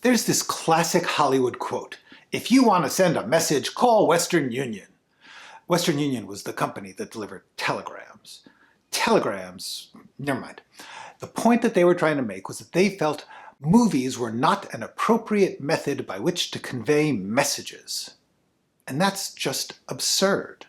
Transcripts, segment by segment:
There's this classic Hollywood quote, "If you want to send a message, call Western Union." Western Union was the company that delivered telegrams. Never mind. The point that they were trying to make was that they felt movies were not an appropriate method by which to convey messages. And that's just absurd.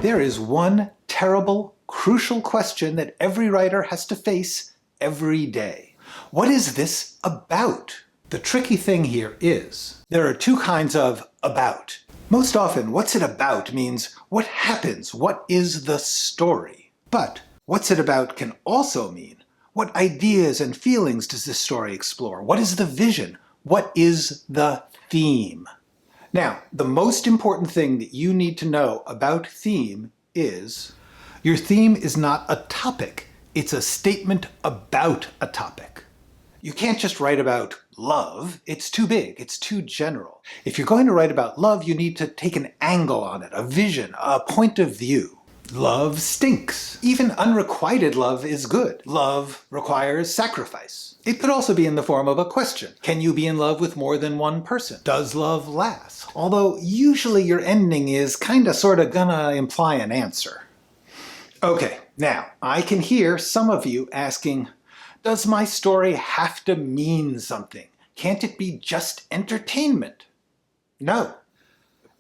There is one terrible, crucial question that every writer has to face every day. What is this about? The tricky thing here is, there are two kinds of about. Most often, what's it about means what happens, what is the story. But what's it about can also mean what ideas and feelings does this story explore? What is the vision? What is the theme? Now, the most important thing that you need to know about theme is your theme is not a topic, it's a statement about a topic. You can't just write about love, it's too big, it's too general. If you're going to write about love, you need to take an angle on it, a vision, a point of view. Love stinks. Even unrequited love is good. Love requires sacrifice. It could also be in the form of a question. Can you be in love with more than one person? Does love last? Although usually your ending is kinda sorta gonna imply an answer. Okay, now I can hear some of you asking, does my story have to mean something? Can't it be just entertainment? No.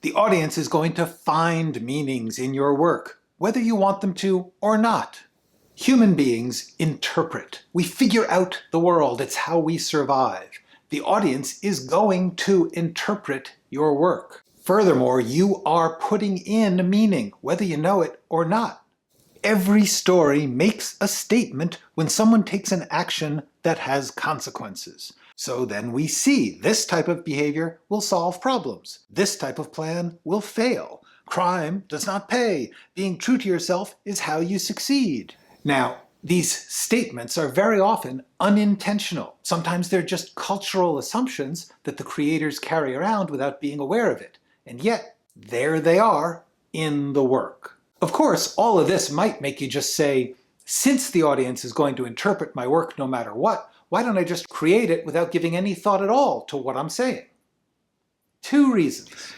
The audience is going to find meanings in your work, whether you want them to or not. Human beings interpret. We figure out the world. It's how we survive. The audience is going to interpret your work. Furthermore, you are putting in meaning, whether you know it or not. Every story makes a statement when someone takes an action that has consequences. So then we see this type of behavior will solve problems. This type of plan will fail. Crime does not pay. Being true to yourself is how you succeed. Now, these statements are very often unintentional. Sometimes they're just cultural assumptions that the creators carry around without being aware of it. And yet, there they are in the work. Of course, all of this might make you just say, since the audience is going to interpret my work no matter what, why don't I just create it without giving any thought at all to what I'm saying? Two reasons.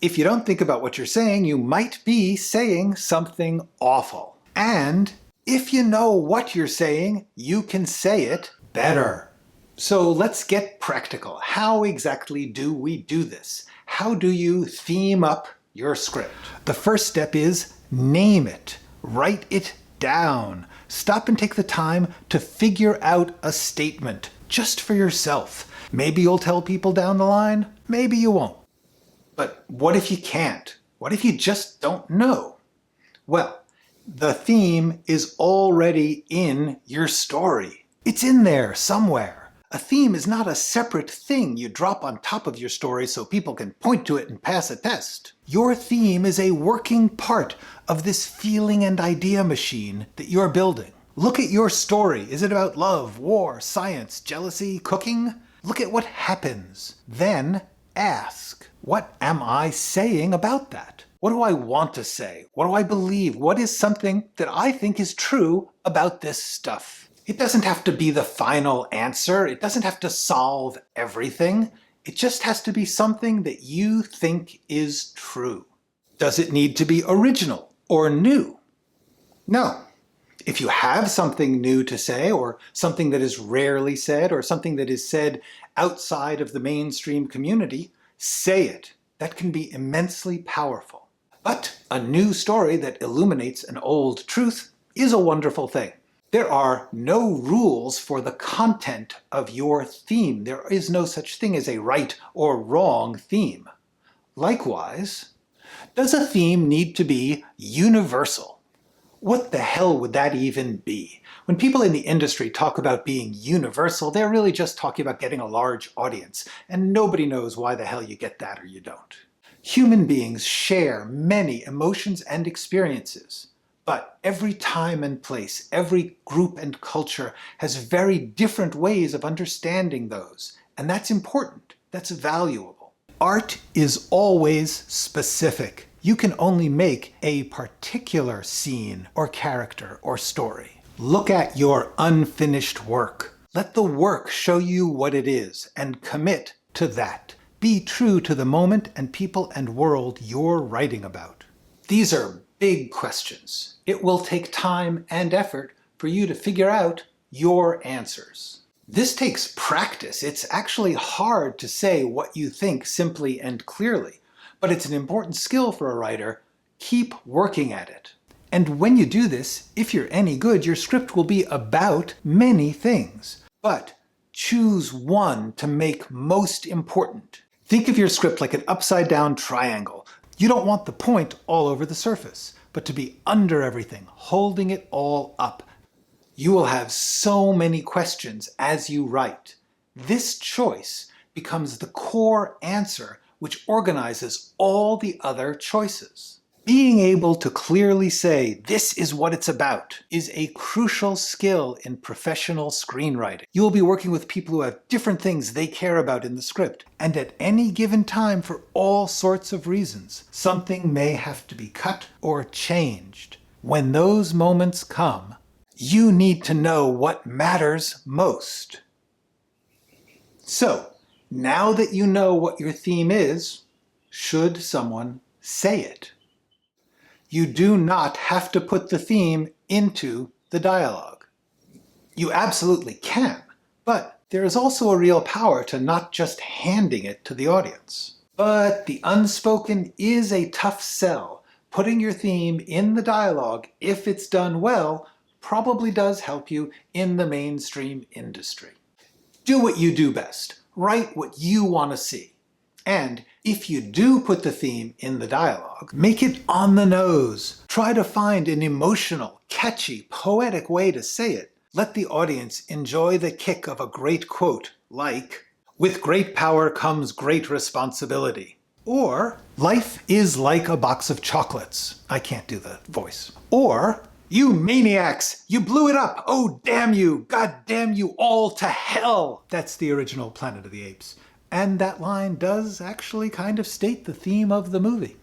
If you don't think about what you're saying, you might be saying something awful. And if you know what you're saying, you can say it better. So let's get practical. How exactly do we do this? How do you theme up your script? The first step is name it. Write it down. Stop and take the time to figure out a statement, just for yourself. Maybe you'll tell people down the line, maybe you won't. But what if you can't? What if you just don't know? Well, the theme is already in your story. It's in there somewhere. A theme is not a separate thing you drop on top of your story so people can point to it and pass a test. Your theme is a working part of this feeling and idea machine that you're building. Look at your story. Is it about love, war, science, jealousy, cooking? Look at what happens. Then ask, what am I saying about that? What do I want to say? What do I believe? What is something that I think is true about this stuff? It doesn't have to be the final answer. It doesn't have to solve everything. It just has to be something that you think is true. Does it need to be original or new? No. If you have something new to say, or something that is rarely said, or something that is said outside of the mainstream community, say it. That can be immensely powerful. But a new story that illuminates an old truth is a wonderful thing. There are no rules for the content of your theme. There is no such thing as a right or wrong theme. Likewise, does a theme need to be universal? What the hell would that even be? When people in the industry talk about being universal, they're really just talking about getting a large audience, and nobody knows why the hell you get that or you don't. Human beings share many emotions and experiences. But every time and place, every group and culture has very different ways of understanding those. And that's important. That's valuable. Art is always specific. You can only make a particular scene or character or story. Look at your unfinished work. Let the work show you what it is and commit to that. Be true to the moment and people and world you're writing about. These are big questions. It will take time and effort for you to figure out your answers. This takes practice. It's actually hard to say what you think simply and clearly, but it's an important skill for a writer. Keep working at it. And when you do this, if you're any good, your script will be about many things. But choose one to make most important. Think of your script like an upside-down triangle. You don't want the point all over the surface, but to be under everything, holding it all up. You will have so many questions as you write. This choice becomes the core answer which organizes all the other choices. Being able to clearly say, this is what it's about, is a crucial skill in professional screenwriting. You will be working with people who have different things they care about in the script, and at any given time, for all sorts of reasons, something may have to be cut or changed. When those moments come, you need to know what matters most. So, now that you know what your theme is, should someone say it? You do not have to put the theme into the dialogue. You absolutely can, but there is also a real power to not just handing it to the audience. But the unspoken is a tough sell. Putting your theme in the dialogue, if it's done well, probably does help you in the mainstream industry. Do what you do best. Write what you want to see. And if you do put the theme in the dialogue, make it on the nose. Try to find an emotional, catchy, poetic way to say it. Let the audience enjoy the kick of a great quote like, "With great power comes great responsibility." Or, "Life is like a box of chocolates." I can't do the voice. Or, "You maniacs! You blew it up! Oh, damn you! God damn you all to hell!" That's the original Planet of the Apes. And that line does actually kind of state the theme of the movie.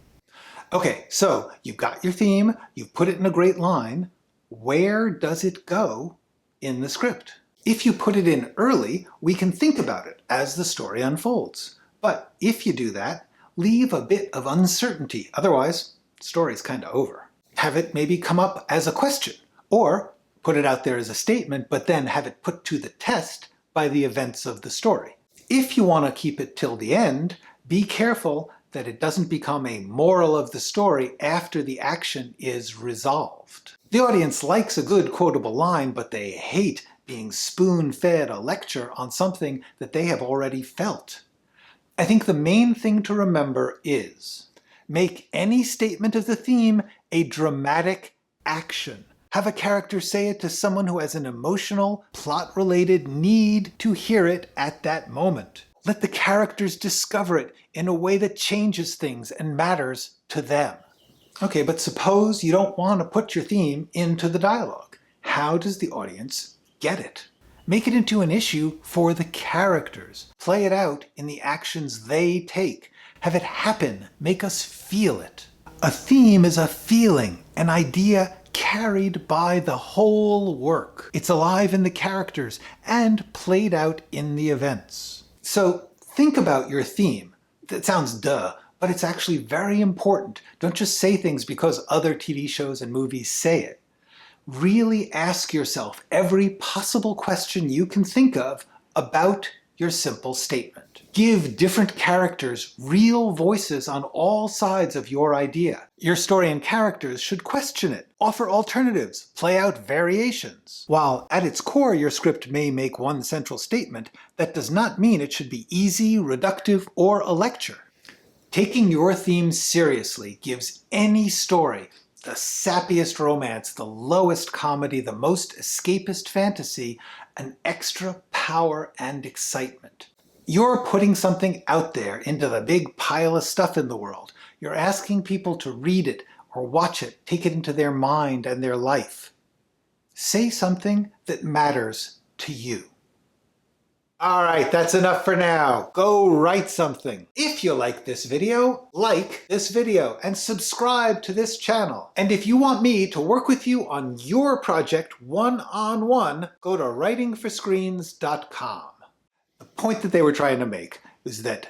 Okay, so you've got your theme, you've put it in a great line. Where does it go in the script? If you put it in early, we can think about it as the story unfolds. But if you do that, leave a bit of uncertainty. Otherwise, the story's kind of over. Have it maybe come up as a question, or put it out there as a statement, but then have it put to the test by the events of the story. If you want to keep it till the end, be careful that it doesn't become a moral of the story after the action is resolved. The audience likes a good quotable line, but they hate being spoon-fed a lecture on something that they have already felt. I think the main thing to remember is, make any statement of the theme a dramatic action. Have a character say it to someone who has an emotional, plot-related need to hear it at that moment. Let the characters discover it in a way that changes things and matters to them. Okay, but suppose you don't want to put your theme into the dialogue. How does the audience get it? Make it into an issue for the characters. Play it out in the actions they take. Have it happen. Make us feel it. A theme is a feeling, an idea carried by the whole work. It's alive in the characters and played out in the events. So think about your theme. That sounds duh, but it's actually very important. Don't just say things because other TV shows and movies say it. Really ask yourself every possible question you can think of about your simple statement. Give different characters real voices on all sides of your idea. Your story and characters should question it, offer alternatives, play out variations. While at its core your script may make one central statement, that does not mean it should be easy, reductive, or a lecture. Taking your theme seriously gives any story, the sappiest romance, the lowest comedy, the most escapist fantasy, an extra power and excitement. You're putting something out there into the big pile of stuff in the world. You're asking people to read it or watch it, take it into their mind and their life. Say something that matters to you. All right, that's enough for now. Go write something. If you like this video and subscribe to this channel. And if you want me to work with you on your project one-on-one, go to writingforscreens.com. The point that they were trying to make is that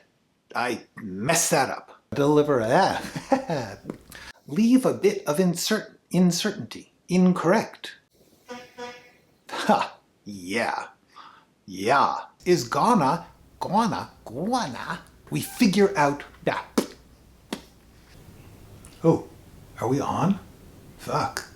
I messed that up. Deliver that. Leave a bit of uncertainty. Incorrect. Ha, yeah. Yeah. Is gonna. We figure out that. Oh, are we on? Fuck.